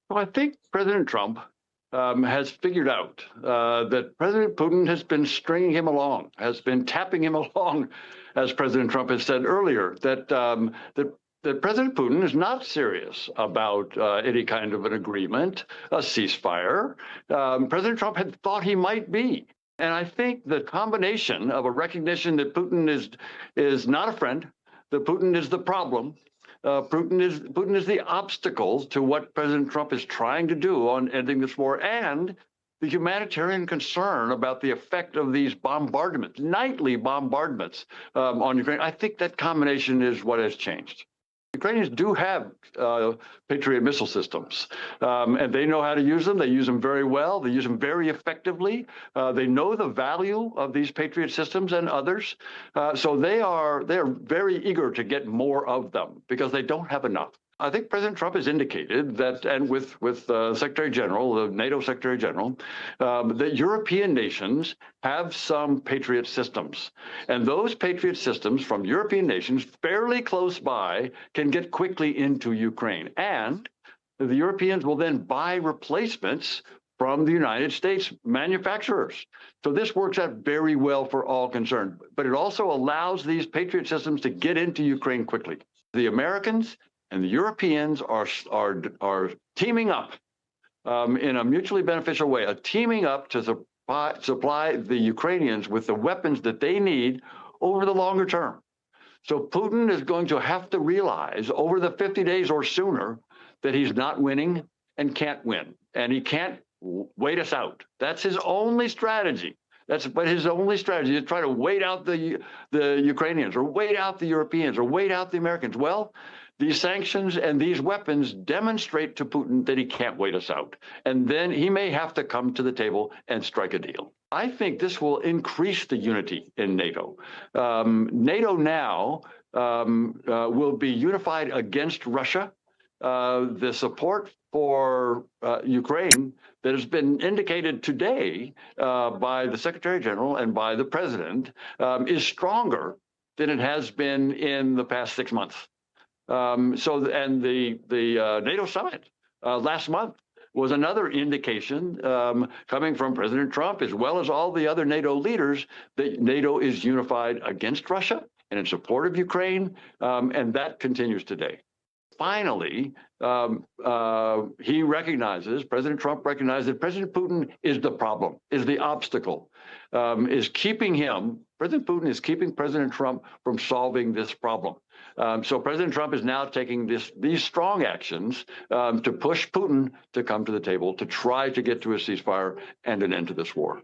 Well, I think President Trump has figured out that President Putin has been stringing him along, has been tapping him along, as President Trump has said earlier, that President Putin is not serious about any kind of an agreement, a ceasefire. President Trump had thought he might be. And I think the combination of a recognition that Putin is not a friend, that Putin is the problem, Putin is the obstacle to what President Trump is trying to do on ending this war, and the humanitarian concern about the effect of these bombardments, nightly bombardments on Ukraine. I think that combination is what has changed. Ukrainians do have Patriot missile systems, and they know how to use them. They use them very well. They use them very effectively. They know the value of these Patriot systems and others. So they're very eager to get more of them because they don't have enough. I think President Trump has indicated that, and with Secretary General, the NATO Secretary General, that European nations have some Patriot systems. And those Patriot systems from European nations fairly close by can get quickly into Ukraine. And the Europeans will then buy replacements from the United States manufacturers. So this works out very well for all concerned. But it also allows these Patriot systems to get into Ukraine quickly. The Americans and the Europeans are teaming up in a mutually beneficial way, teaming up to supply the Ukrainians with the weapons that they need over the longer term. So Putin is going to have to realize over the 50 days or sooner that he's not winning and can't win, and he can't wait us out. That's his only strategy. But his only strategy is try to wait out the Ukrainians, or wait out the Europeans, or wait out the Americans. Well, these sanctions and these weapons demonstrate to Putin that he can't wait us out. And then he may have to come to the table and strike a deal. I think this will increase the unity in NATO. NATO now will be unified against Russia. The support for Ukraine that has been indicated today by the Secretary General and by the President is stronger than it has been in the past 6 months. And the NATO summit last month was another indication coming from President Trump, as well as all the other NATO leaders, that NATO is unified against Russia and in support of Ukraine, and that continues today. Finally, President Trump recognizes that President Putin is the problem, is the obstacle, President Putin is keeping President Trump from solving this problem. So President Trump is now taking these strong actions to push Putin to come to the table to try to get to a ceasefire and an end to this war.